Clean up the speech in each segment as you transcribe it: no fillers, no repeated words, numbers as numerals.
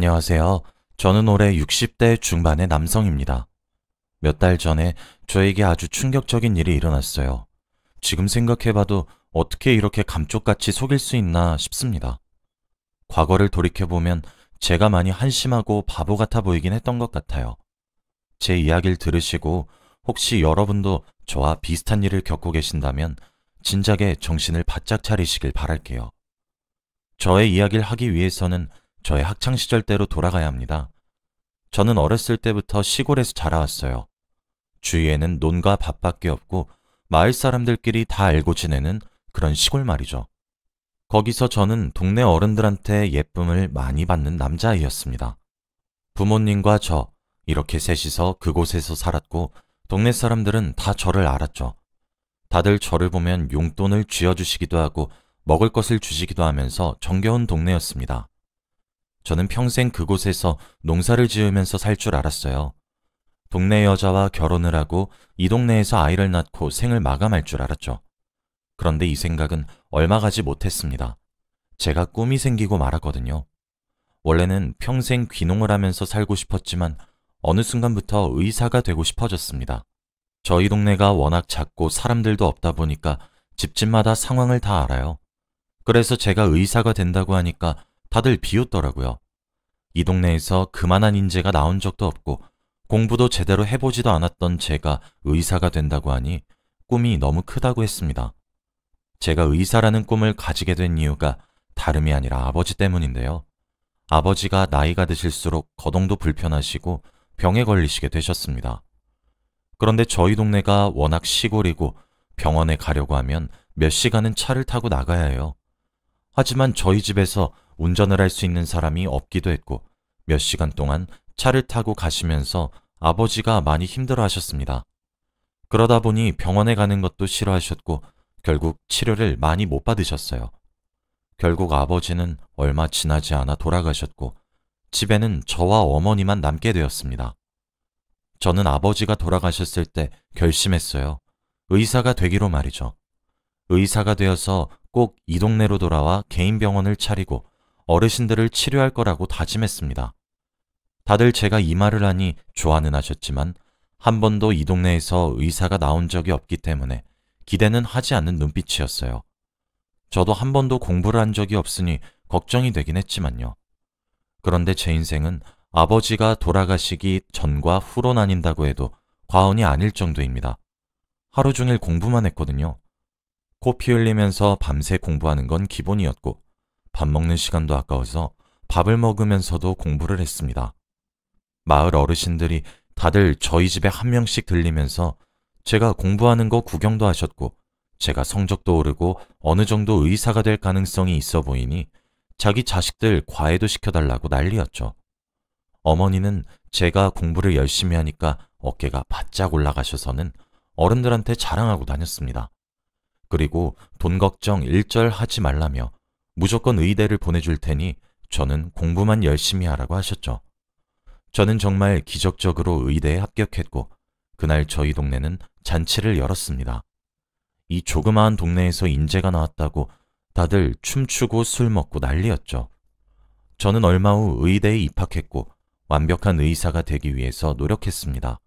안녕하세요. 저는 올해 60대 중반의 남성입니다. 몇 달 전에 저에게 아주 충격적인 일이 일어났어요. 지금 생각해봐도 어떻게 이렇게 감쪽같이 속일 수 있나 싶습니다. 과거를 돌이켜보면 제가 많이 한심하고 바보 같아 보이긴 했던 것 같아요. 제 이야기를 들으시고 혹시 여러분도 저와 비슷한 일을 겪고 계신다면 진작에 정신을 바짝 차리시길 바랄게요. 저의 이야기를 하기 위해서는 저의 학창시절 때로 돌아가야 합니다. 저는 어렸을 때부터 시골에서 자라왔어요. 주위에는 논과 밭밖에 없고 마을 사람들끼리 다 알고 지내는 그런 시골 말이죠. 거기서 저는 동네 어른들한테 예쁨을 많이 받는 남자아이였습니다. 부모님과 저, 이렇게 셋이서 그곳에서 살았고 동네 사람들은 다 저를 알았죠. 다들 저를 보면 용돈을 쥐어주시기도 하고 먹을 것을 주시기도 하면서 정겨운 동네였습니다. 저는 평생 그곳에서 농사를 지으면서 살 줄 알았어요. 동네 여자와 결혼을 하고 이 동네에서 아이를 낳고 생을 마감할 줄 알았죠. 그런데 이 생각은 얼마 가지 못했습니다. 제가 꿈이 생기고 말았거든요. 원래는 평생 귀농을 하면서 살고 싶었지만 어느 순간부터 의사가 되고 싶어졌습니다. 저희 동네가 워낙 작고 사람들도 없다 보니까 집집마다 상황을 다 알아요. 그래서 제가 의사가 된다고 하니까 다들 비웃더라고요. 이 동네에서 그만한 인재가 나온 적도 없고 공부도 제대로 해보지도 않았던 제가 의사가 된다고 하니 꿈이 너무 크다고 했습니다. 제가 의사라는 꿈을 가지게 된 이유가 다름이 아니라 아버지 때문인데요. 아버지가 나이가 드실수록 거동도 불편하시고 병에 걸리시게 되셨습니다. 그런데 저희 동네가 워낙 시골이고 병원에 가려고 하면 몇 시간은 차를 타고 나가야 해요. 하지만 저희 집에서 운전을 할 수 있는 사람이 없기도 했고 몇 시간 동안 차를 타고 가시면서 아버지가 많이 힘들어 하셨습니다. 그러다 보니 병원에 가는 것도 싫어하셨고 결국 치료를 많이 못 받으셨어요. 결국 아버지는 얼마 지나지 않아 돌아가셨고 집에는 저와 어머니만 남게 되었습니다. 저는 아버지가 돌아가셨을 때 결심했어요. 의사가 되기로 말이죠. 의사가 되어서 꼭 이 동네로 돌아와 개인 병원을 차리고 어르신들을 치료할 거라고 다짐했습니다. 다들 제가 이 말을 하니 좋아는 하셨지만 한 번도 이 동네에서 의사가 나온 적이 없기 때문에 기대는 하지 않는 눈빛이었어요. 저도 한 번도 공부를 한 적이 없으니 걱정이 되긴 했지만요. 그런데 제 인생은 아버지가 돌아가시기 전과 후로 나뉜다고 해도 과언이 아닐 정도입니다. 하루 종일 공부만 했거든요. 코 피 흘리면서 밤새 공부하는 건 기본이었고 밥 먹는 시간도 아까워서 밥을 먹으면서도 공부를 했습니다. 마을 어르신들이 다들 저희 집에 한 명씩 들리면서 제가 공부하는 거 구경도 하셨고 제가 성적도 오르고 어느 정도 의사가 될 가능성이 있어 보이니 자기 자식들 과외도 시켜달라고 난리였죠. 어머니는 제가 공부를 열심히 하니까 어깨가 바짝 올라가셔서는 어른들한테 자랑하고 다녔습니다. 그리고 돈 걱정 일절 하지 말라며 무조건 의대를 보내줄 테니 저는 공부만 열심히 하라고 하셨죠. 저는 정말 기적적으로 의대에 합격했고 그날 저희 동네는 잔치를 열었습니다. 이 조그마한 동네에서 인재가 나왔다고 다들 춤추고 술 먹고 난리였죠. 저는 얼마 후 의대에 입학했고 완벽한 의사가 되기 위해서 노력했습니다.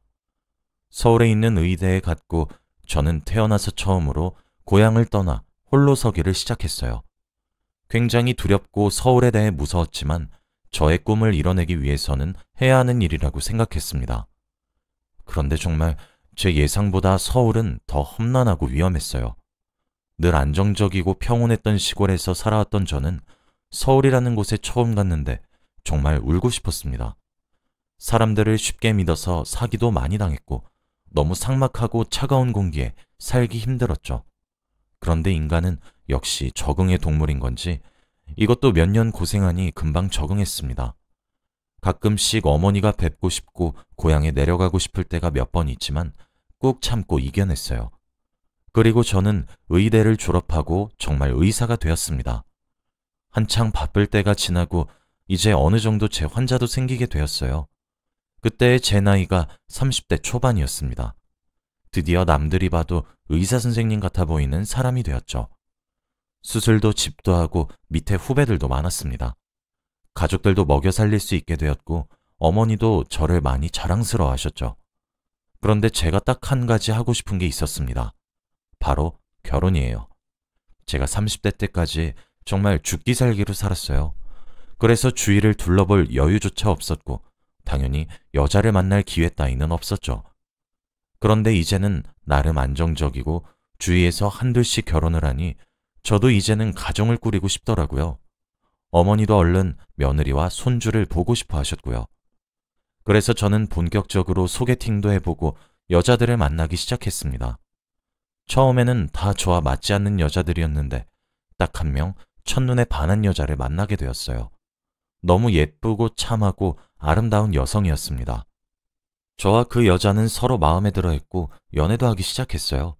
서울에 있는 의대에 갔고 저는 태어나서 처음으로 고향을 떠나 홀로 서기를 시작했어요. 굉장히 두렵고 서울에 대해 무서웠지만 저의 꿈을 이뤄내기 위해서는 해야 하는 일이라고 생각했습니다. 그런데 정말 제 예상보다 서울은 더 험난하고 위험했어요. 늘 안정적이고 평온했던 시골에서 살아왔던 저는 서울이라는 곳에 처음 갔는데 정말 울고 싶었습니다. 사람들을 쉽게 믿어서 사기도 많이 당했고 너무 삭막하고 차가운 공기에 살기 힘들었죠. 그런데 인간은 역시 적응의 동물인 건지 이것도 몇 년 고생하니 금방 적응했습니다. 가끔씩 어머니가 뵙고 싶고 고향에 내려가고 싶을 때가 몇 번 있지만 꾹 참고 이겨냈어요. 그리고 저는 의대를 졸업하고 정말 의사가 되었습니다. 한창 바쁠 때가 지나고 이제 어느 정도 제 환자도 생기게 되었어요. 그때 제 나이가 30대 초반이었습니다. 드디어 남들이 봐도 의사 선생님 같아 보이는 사람이 되었죠. 수술도 집도 하고 밑에 후배들도 많았습니다. 가족들도 먹여 살릴 수 있게 되었고 어머니도 저를 많이 자랑스러워 하셨죠. 그런데 제가 딱 한 가지 하고 싶은 게 있었습니다. 바로 결혼이에요. 제가 30대 때까지 정말 죽기 살기로 살았어요. 그래서 주위를 둘러볼 여유조차 없었고 당연히 여자를 만날 기회 따위는 없었죠. 그런데 이제는 나름 안정적이고 주위에서 한둘씩 결혼을 하니 저도 이제는 가정을 꾸리고 싶더라고요. 어머니도 얼른 며느리와 손주를 보고 싶어 하셨고요. 그래서 저는 본격적으로 소개팅도 해보고 여자들을 만나기 시작했습니다. 처음에는 다 저와 맞지 않는 여자들이었는데 딱 한 명 첫눈에 반한 여자를 만나게 되었어요. 너무 예쁘고 참하고 아름다운 여성이었습니다. 저와 그 여자는 서로 마음에 들어 했고 연애도 하기 시작했어요.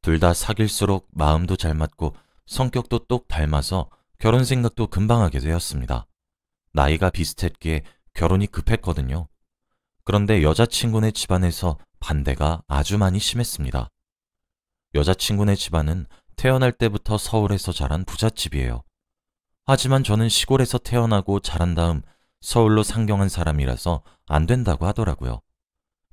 둘 다 사귈수록 마음도 잘 맞고 성격도 똑 닮아서 결혼 생각도 금방 하게 되었습니다. 나이가 비슷했기에 결혼이 급했거든요. 그런데 여자친구네 집안에서 반대가 아주 많이 심했습니다. 여자친구네 집안은 태어날 때부터 서울에서 자란 부잣집이에요. 하지만 저는 시골에서 태어나고 자란 다음 서울로 상경한 사람이라서 안 된다고 하더라고요.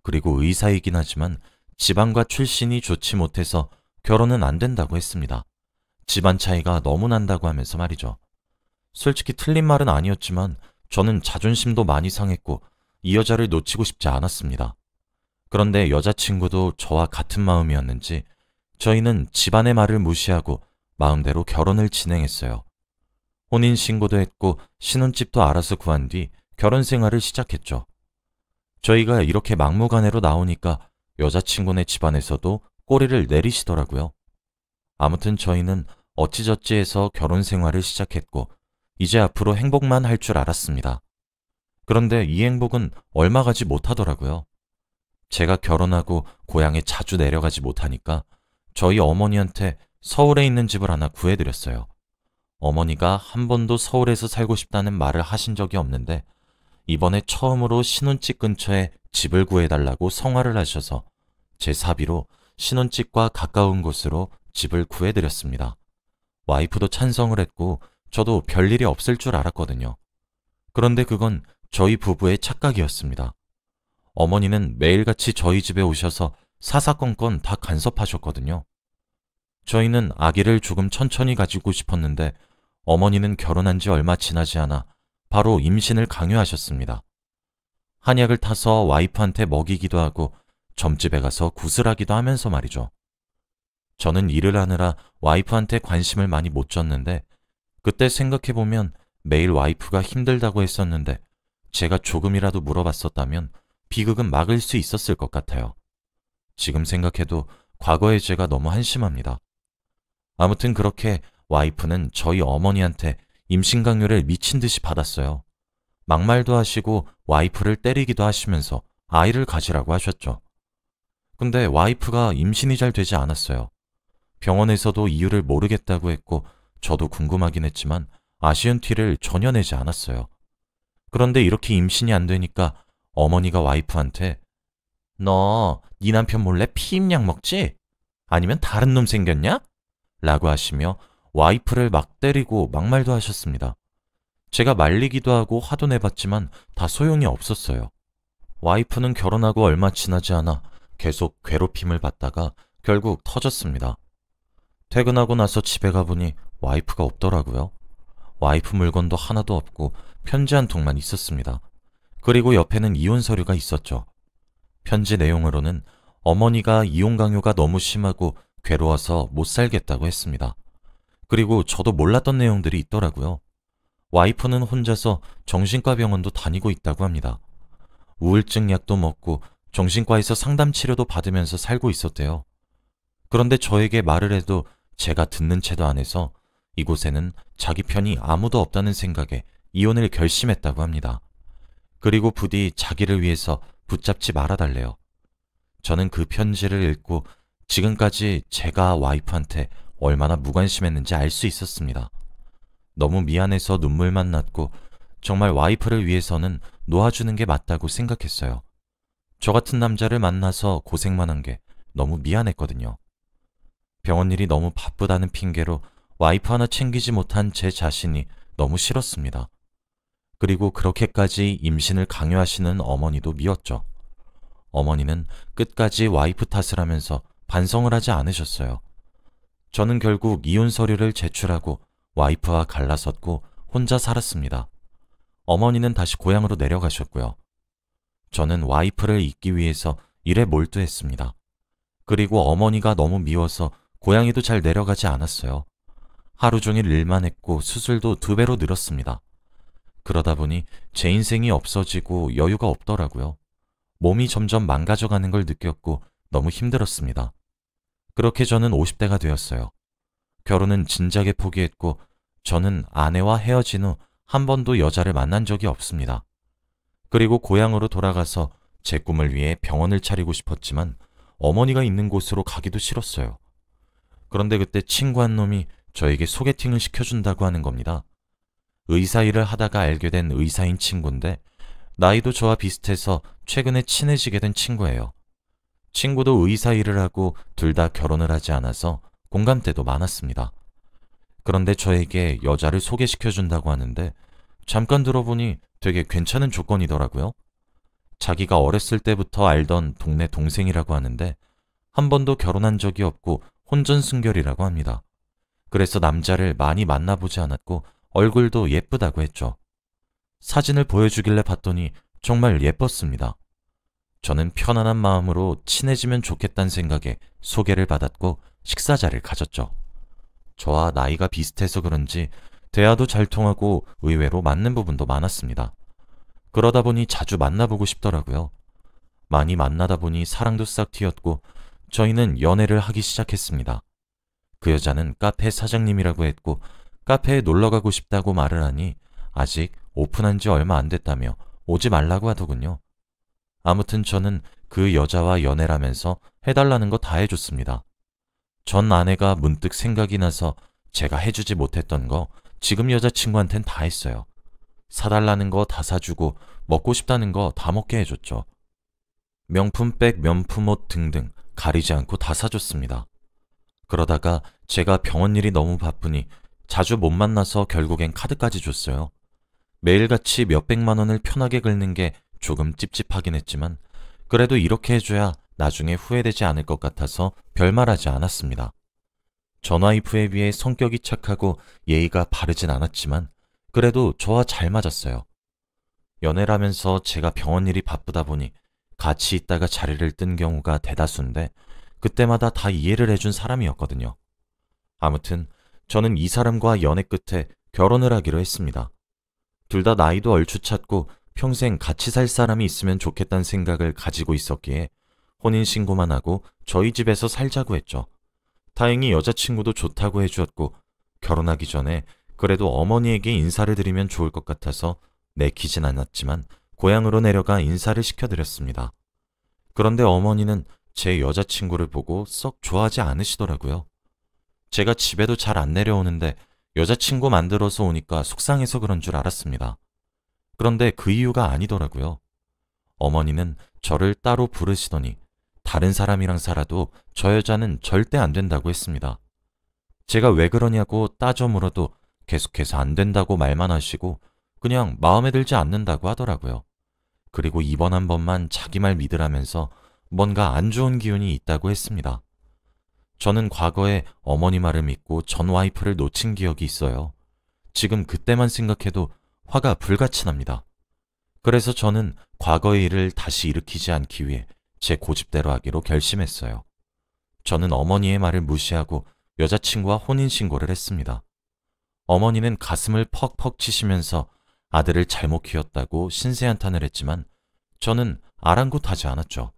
그리고 의사이긴 하지만 집안과 출신이 좋지 못해서 결혼은 안 된다고 했습니다. 집안 차이가 너무 난다고 하면서 말이죠. 솔직히 틀린 말은 아니었지만 저는 자존심도 많이 상했고 이 여자를 놓치고 싶지 않았습니다. 그런데 여자친구도 저와 같은 마음이었는지 저희는 집안의 말을 무시하고 마음대로 결혼을 진행했어요. 혼인신고도 했고 신혼집도 알아서 구한 뒤 결혼 생활을 시작했죠. 저희가 이렇게 막무가내로 나오니까 여자친구네 집안에서도 꼬리를 내리시더라고요. 아무튼 저희는 어찌저찌 해서 결혼 생활을 시작했고 이제 앞으로 행복만 할 줄 알았습니다. 그런데 이 행복은 얼마 가지 못하더라고요. 제가 결혼하고 고향에 자주 내려가지 못하니까 저희 어머니한테 서울에 있는 집을 하나 구해드렸어요. 어머니가 한 번도 서울에서 살고 싶다는 말을 하신 적이 없는데 이번에 처음으로 신혼집 근처에 집을 구해달라고 성화를 하셔서 제 사비로 신혼집과 가까운 곳으로 집을 구해드렸습니다. 와이프도 찬성을 했고 저도 별일이 없을 줄 알았거든요. 그런데 그건 저희 부부의 착각이었습니다. 어머니는 매일같이 저희 집에 오셔서 사사건건 다 간섭하셨거든요. 저희는 아기를 조금 천천히 가지고 싶었는데 어머니는 결혼한 지 얼마 지나지 않아 바로 임신을 강요하셨습니다. 한약을 타서 와이프한테 먹이기도 하고 점집에 가서 구슬하기도 하면서 말이죠. 저는 일을 하느라 와이프한테 관심을 많이 못 줬는데 그때 생각해보면 매일 와이프가 힘들다고 했었는데 제가 조금이라도 물어봤었다면 비극은 막을 수 있었을 것 같아요. 지금 생각해도 과거의 제가 너무 한심합니다. 아무튼 그렇게 와이프는 저희 어머니한테 임신 강요를 미친 듯이 받았어요. 막말도 하시고 와이프를 때리기도 하시면서 아이를 가지라고 하셨죠. 근데 와이프가 임신이 잘 되지 않았어요. 병원에서도 이유를 모르겠다고 했고 저도 궁금하긴 했지만 아쉬운 티를 전혀 내지 않았어요. 그런데 이렇게 임신이 안 되니까 어머니가 와이프한테 너 네 남편 몰래 피임약 먹지? 아니면 다른 놈 생겼냐? 라고 하시며 와이프를 막 때리고 막말도 하셨습니다. 제가 말리기도 하고 화도 내봤지만 다 소용이 없었어요. 와이프는 결혼하고 얼마 지나지 않아 계속 괴롭힘을 받다가 결국 터졌습니다. 퇴근하고 나서 집에 가보니 와이프가 없더라고요. 와이프 물건도 하나도 없고 편지 한 통만 있었습니다. 그리고 옆에는 이혼 서류가 있었죠. 편지 내용으로는 어머니가 이혼 강요가 너무 심하고 괴로워서 못 살겠다고 했습니다. 그리고 저도 몰랐던 내용들이 있더라고요. 와이프는 혼자서 정신과 병원도 다니고 있다고 합니다. 우울증 약도 먹고 정신과에서 상담 치료도 받으면서 살고 있었대요. 그런데 저에게 말을 해도 제가 듣는 채도 안 해서 이곳에는 자기 편이 아무도 없다는 생각에 이혼을 결심했다고 합니다. 그리고 부디 자기를 위해서 붙잡지 말아달래요. 저는 그 편지를 읽고 지금까지 제가 와이프한테 얼마나 무관심했는지 알 수 있었습니다. 너무 미안해서 눈물만 났고 정말 와이프를 위해서는 놓아주는 게 맞다고 생각했어요. 저 같은 남자를 만나서 고생만 한 게 너무 미안했거든요. 병원 일이 너무 바쁘다는 핑계로 와이프 하나 챙기지 못한 제 자신이 너무 싫었습니다. 그리고 그렇게까지 임신을 강요하시는 어머니도 미웠죠. 어머니는 끝까지 와이프 탓을 하면서 반성을 하지 않으셨어요. 저는 결국 이혼 서류를 제출하고 와이프와 갈라섰고 혼자 살았습니다. 어머니는 다시 고향으로 내려가셨고요. 저는 와이프를 잊기 위해서 일에 몰두했습니다. 그리고 어머니가 너무 미워서 고향에도 잘 내려가지 않았어요. 하루 종일 일만 했고 수술도 2배로 늘었습니다. 그러다 보니 제 인생이 없어지고 여유가 없더라고요. 몸이 점점 망가져가는 걸 느꼈고 너무 힘들었습니다. 그렇게 저는 50대가 되었어요. 결혼은 진작에 포기했고 저는 아내와 헤어진 후 한 번도 여자를 만난 적이 없습니다. 그리고 고향으로 돌아가서 제 꿈을 위해 병원을 차리고 싶었지만 어머니가 있는 곳으로 가기도 싫었어요. 그런데 그때 친구 한 놈이 저에게 소개팅을 시켜준다고 하는 겁니다. 의사 일을 하다가 알게 된 의사인 친구인데 나이도 저와 비슷해서 최근에 친해지게 된 친구예요. 친구도 의사 일을 하고 둘 다 결혼을 하지 않아서 공감대도 많았습니다. 그런데 저에게 여자를 소개시켜준다고 하는데 잠깐 들어보니 되게 괜찮은 조건이더라고요. 자기가 어렸을 때부터 알던 동네 동생이라고 하는데 한 번도 결혼한 적이 없고 혼전순결이라고 합니다. 그래서 남자를 많이 만나보지 않았고 얼굴도 예쁘다고 했죠. 사진을 보여주길래 봤더니 정말 예뻤습니다. 저는 편안한 마음으로 친해지면 좋겠다는 생각에 소개를 받았고 식사자를 가졌죠. 저와 나이가 비슷해서 그런지 대화도 잘 통하고 의외로 맞는 부분도 많았습니다. 그러다 보니 자주 만나보고 싶더라고요. 많이 만나다 보니 사랑도 싹 튀었고 저희는 연애를 하기 시작했습니다. 그 여자는 카페 사장님이라고 했고 카페에 놀러가고 싶다고 말을 하니 아직 오픈한 지 얼마 안 됐다며 오지 말라고 하더군요. 아무튼 저는 그 여자와 연애를 하면서 해달라는 거 다 해줬습니다. 전 아내가 문득 생각이 나서 제가 해주지 못했던 거 지금 여자친구한텐 다 했어요. 사달라는 거 다 사주고 먹고 싶다는 거 다 먹게 해줬죠. 명품백, 명품옷 등등 가리지 않고 다 사줬습니다. 그러다가 제가 병원 일이 너무 바쁘니 자주 못 만나서 결국엔 카드까지 줬어요. 매일같이 몇백만 원을 편하게 긁는 게 조금 찝찝하긴 했지만 그래도 이렇게 해줘야 나중에 후회되지 않을 것 같아서 별말하지 않았습니다. 전 와이프에 비해 성격이 착하고 예의가 바르진 않았지만 그래도 저와 잘 맞았어요. 연애를 하면서 제가 병원 일이 바쁘다 보니 같이 있다가 자리를 뜬 경우가 대다수인데 그때마다 다 이해를 해준 사람이었거든요. 아무튼 저는 이 사람과 연애 끝에 결혼을 하기로 했습니다. 둘 다 나이도 얼추 찼고 평생 같이 살 사람이 있으면 좋겠다는 생각을 가지고 있었기에 혼인신고만 하고 저희 집에서 살자고 했죠. 다행히 여자친구도 좋다고 해주었고 결혼하기 전에 그래도 어머니에게 인사를 드리면 좋을 것 같아서 내키진 않았지만 고향으로 내려가 인사를 시켜드렸습니다. 그런데 어머니는 제 여자친구를 보고 썩 좋아하지 않으시더라고요. 제가 집에도 잘 안 내려오는데 여자친구 만들어서 오니까 속상해서 그런 줄 알았습니다. 그런데 그 이유가 아니더라고요. 어머니는 저를 따로 부르시더니 다른 사람이랑 살아도 저 여자는 절대 안 된다고 했습니다. 제가 왜 그러냐고 따져 물어도 계속해서 안 된다고 말만 하시고 그냥 마음에 들지 않는다고 하더라고요. 그리고 이번 한 번만 자기 말 믿으라면서 뭔가 안 좋은 기운이 있다고 했습니다. 저는 과거에 어머니 말을 믿고 전 와이프를 놓친 기억이 있어요. 지금 그때만 생각해도 화가 불같이 납니다. 그래서 저는 과거의 일을 다시 일으키지 않기 위해 제 고집대로 하기로 결심했어요. 저는 어머니의 말을 무시하고 여자친구와 혼인신고를 했습니다. 어머니는 가슴을 퍽퍽 치시면서 아들을 잘못 키웠다고 신세한탄을 했지만 저는 아랑곳하지 않았죠.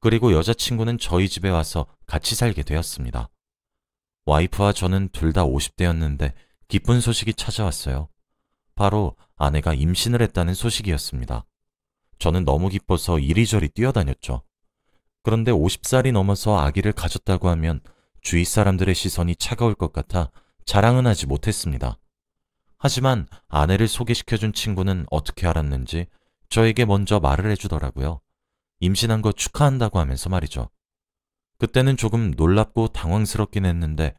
그리고 여자친구는 저희 집에 와서 같이 살게 되었습니다. 와이프와 저는 둘 다 50대였는데 기쁜 소식이 찾아왔어요. 바로 아내가 임신을 했다는 소식이었습니다. 저는 너무 기뻐서 이리저리 뛰어다녔죠. 그런데 50살이 넘어서 아기를 가졌다고 하면 주위 사람들의 시선이 차가울 것 같아 자랑은 하지 못했습니다. 하지만 아내를 소개시켜준 친구는 어떻게 알았는지 저에게 먼저 말을 해주더라고요. 임신한 거 축하한다고 하면서 말이죠. 그때는 조금 놀랍고 당황스럽긴 했는데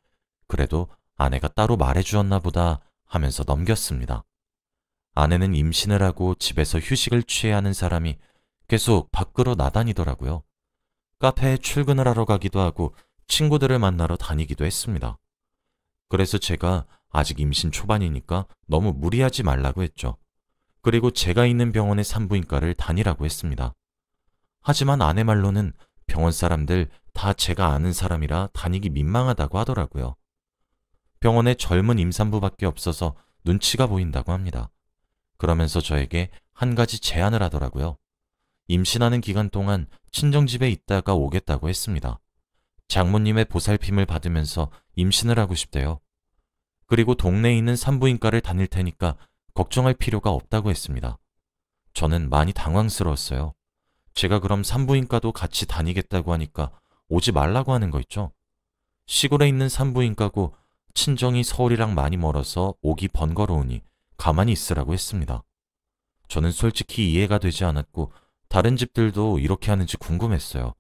그래도 아내가 따로 말해주었나 보다 하면서 넘겼습니다. 아내는 임신을 하고 집에서 휴식을 취해야 하는 사람이 계속 밖으로 나다니더라고요. 카페에 출근을 하러 가기도 하고 친구들을 만나러 다니기도 했습니다. 그래서 제가 아직 임신 초반이니까 너무 무리하지 말라고 했죠. 그리고 제가 있는 병원의 산부인과를 다니라고 했습니다. 하지만 아내 말로는 병원 사람들 다 제가 아는 사람이라 다니기 민망하다고 하더라고요. 병원에 젊은 임산부밖에 없어서 눈치가 보인다고 합니다. 그러면서 저에게 한 가지 제안을 하더라고요. 임신하는 기간 동안 친정집에 있다가 오겠다고 했습니다. 장모님의 보살핌을 받으면서 임신을 하고 싶대요. 그리고 동네에 있는 산부인과를 다닐 테니까 걱정할 필요가 없다고 했습니다. 저는 많이 당황스러웠어요. 제가 그럼 산부인과도 같이 다니겠다고 하니까 오지 말라고 하는 거 있죠? 시골에 있는 산부인과고 친정이 서울이랑 많이 멀어서 오기 번거로우니 가만히 있으라고 했습니다. 저는 솔직히 이해가 되지 않았고 다른 집들도 이렇게 하는지 궁금했어요.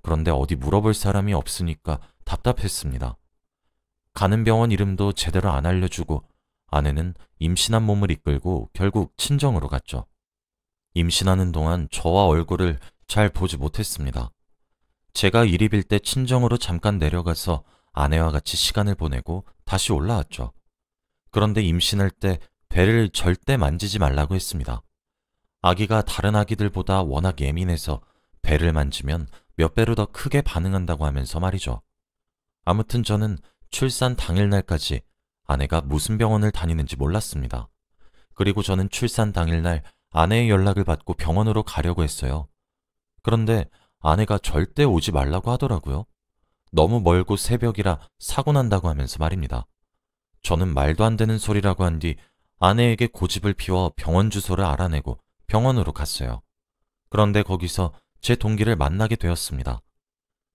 그런데 어디 물어볼 사람이 없으니까 답답했습니다. 가는 병원 이름도 제대로 안 알려주고 아내는 임신한 몸을 이끌고 결국 친정으로 갔죠. 임신하는 동안 저와 얼굴을 잘 보지 못했습니다. 제가 일이 빌 때 친정으로 잠깐 내려가서 아내와 같이 시간을 보내고 다시 올라왔죠. 그런데 임신할 때 배를 절대 만지지 말라고 했습니다. 아기가 다른 아기들보다 워낙 예민해서 배를 만지면 몇 배로 더 크게 반응한다고 하면서 말이죠. 아무튼 저는 출산 당일날까지 아내가 무슨 병원을 다니는지 몰랐습니다. 그리고 저는 출산 당일날 아내의 연락을 받고 병원으로 가려고 했어요. 그런데 아내가 절대 오지 말라고 하더라고요. 너무 멀고 새벽이라 사고 난다고 하면서 말입니다. 저는 말도 안 되는 소리라고 한 뒤 아내에게 고집을 피워 병원 주소를 알아내고 병원으로 갔어요. 그런데 거기서 제 동기를 만나게 되었습니다.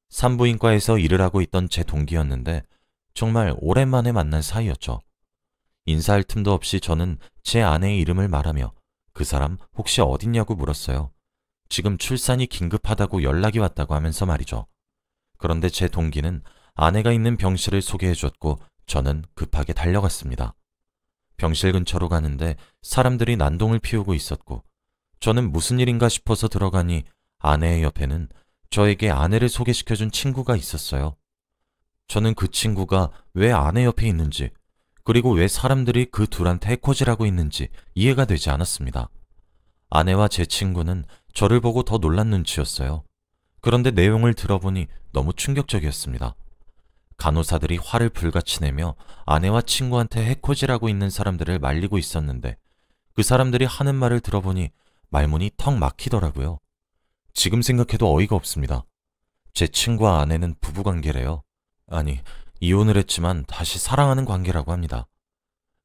산부인과에서 일을 하고 있던 제 동기였는데 정말 오랜만에 만난 사이였죠. 인사할 틈도 없이 저는 제 아내의 이름을 말하며 그 사람 혹시 어딨냐고 물었어요. 지금 출산이 긴급하다고 연락이 왔다고 하면서 말이죠. 그런데 제 동기는 아내가 있는 병실을 소개해줬고 저는 급하게 달려갔습니다. 병실 근처로 가는데 사람들이 난동을 피우고 있었고 저는 무슨 일인가 싶어서 들어가니 아내의 옆에는 저에게 아내를 소개시켜준 친구가 있었어요. 저는 그 친구가 왜 아내 옆에 있는지 그리고 왜 사람들이 그 둘한테 해코지라고 있는지 이해가 되지 않았습니다. 아내와 제 친구는 저를 보고 더 놀란 눈치였어요. 그런데 내용을 들어보니 너무 충격적이었습니다. 간호사들이 화를 불같이 내며 아내와 친구한테 해코지라고 있는 사람들을 말리고 있었는데 그 사람들이 하는 말을 들어보니 말문이 턱 막히더라고요. 지금 생각해도 어이가 없습니다. 제 친구와 아내는 부부관계래요. 아니, 이혼을 했지만 다시 사랑하는 관계라고 합니다.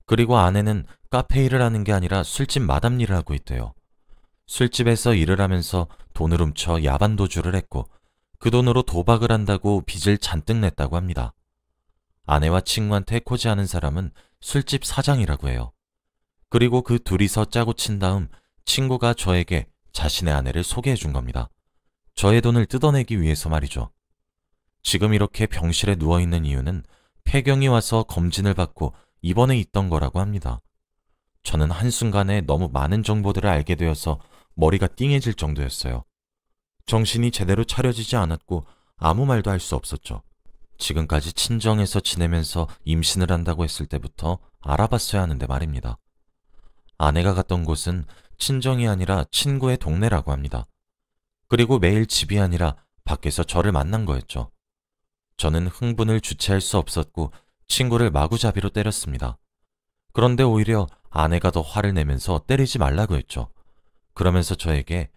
그리고 아내는 카페 일을 하는 게 아니라 술집 마담 일을 하고 있대요. 술집에서 일을 하면서 돈을 훔쳐 야반도주를 했고 그 돈으로 도박을 한다고 빚을 잔뜩 냈다고 합니다. 아내와 친구한테 해코지하는 사람은 술집 사장이라고 해요. 그리고 그 둘이서 짜고 친 다음 친구가 저에게 자신의 아내를 소개해 준 겁니다. 저의 돈을 뜯어내기 위해서 말이죠. 지금 이렇게 병실에 누워있는 이유는 폐경이 와서 검진을 받고 입원해 있던 거라고 합니다. 저는 한순간에 너무 많은 정보들을 알게 되어서 머리가 띵해질 정도였어요. 정신이 제대로 차려지지 않았고 아무 말도 할 수 없었죠. 지금까지 친정에서 지내면서 임신을 한다고 했을 때부터 알아봤어야 하는데 말입니다. 아내가 갔던 곳은 친정이 아니라 친구의 동네라고 합니다. 그리고 매일 집이 아니라 밖에서 저를 만난 거였죠. 저는 흥분을 주체할 수 없었고 친구를 마구잡이로 때렸습니다. 그런데 오히려 아내가 더 화를 내면서 때리지 말라고 했죠. 그러면서 저에게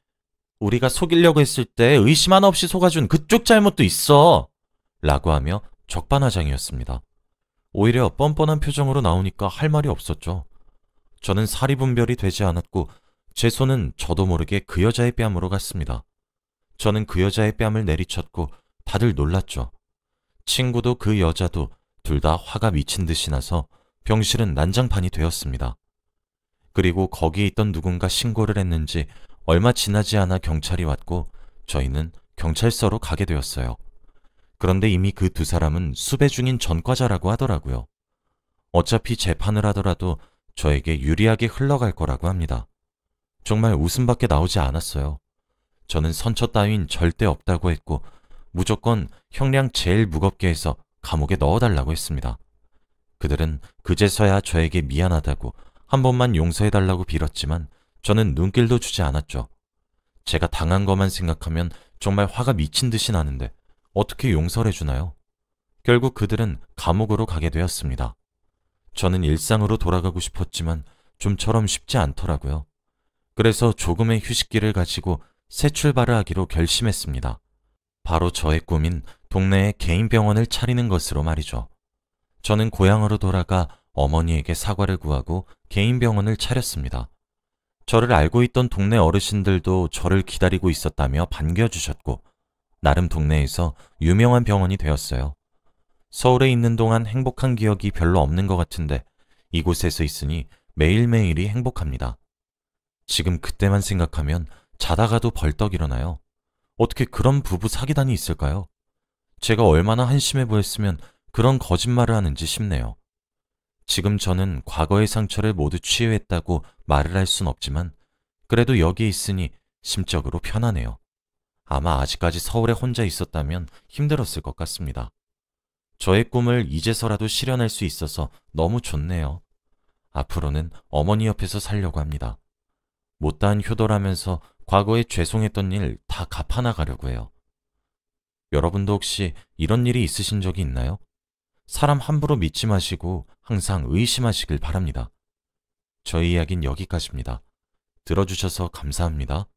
우리가 속이려고 했을 때 의심 하나 없이 속아준 그쪽 잘못도 있어! 라고 하며 적반하장이었습니다. 오히려 뻔뻔한 표정으로 나오니까 할 말이 없었죠. 저는 사리분별이 되지 않았고 제 손은 저도 모르게 그 여자의 뺨으로 갔습니다. 저는 그 여자의 뺨을 내리쳤고 다들 놀랐죠. 친구도 그 여자도 둘 다 화가 미친 듯이 나서 병실은 난장판이 되었습니다. 그리고 거기에 있던 누군가 신고를 했는지 얼마 지나지 않아 경찰이 왔고 저희는 경찰서로 가게 되었어요. 그런데 이미 그 두 사람은 수배 중인 전과자라고 하더라고요. 어차피 재판을 하더라도 저에게 유리하게 흘러갈 거라고 합니다. 정말 웃음밖에 나오지 않았어요. 저는 선처 따윈 절대 없다고 했고 무조건 형량 제일 무겁게 해서 감옥에 넣어달라고 했습니다. 그들은 그제서야 저에게 미안하다고 한 번만 용서해달라고 빌었지만 저는 눈길도 주지 않았죠. 제가 당한 것만 생각하면 정말 화가 미친 듯이 나는데 어떻게 용서를 해주나요? 결국 그들은 감옥으로 가게 되었습니다. 저는 일상으로 돌아가고 싶었지만 좀처럼 쉽지 않더라고요. 그래서 조금의 휴식기를 가지고 새 출발을 하기로 결심했습니다. 바로 저의 꿈인 동네에 개인 병원을 차리는 것으로 말이죠. 저는 고향으로 돌아가 어머니에게 사과를 구하고 개인 병원을 차렸습니다. 저를 알고 있던 동네 어르신들도 저를 기다리고 있었다며 반겨주셨고 나름 동네에서 유명한 병원이 되었어요. 서울에 있는 동안 행복한 기억이 별로 없는 것 같은데 이곳에서 있으니 매일매일이 행복합니다. 지금 그때만 생각하면 자다가도 벌떡 일어나요. 어떻게 그런 부부 사기단이 있을까요? 제가 얼마나 한심해 보였으면 그런 거짓말을 하는지 싶네요. 지금 저는 과거의 상처를 모두 치유했다고 말을 할 순 없지만 그래도 여기에 있으니 심적으로 편하네요. 아마 아직까지 서울에 혼자 있었다면 힘들었을 것 같습니다. 저의 꿈을 이제서라도 실현할 수 있어서 너무 좋네요. 앞으로는 어머니 옆에서 살려고 합니다. 못다한 효도라면서 과거에 죄송했던 일 다 갚아나가려고 해요. 여러분도 혹시 이런 일이 있으신 적이 있나요? 사람 함부로 믿지 마시고 항상 의심하시길 바랍니다. 저희 이야기는 여기까지입니다. 들어주셔서 감사합니다.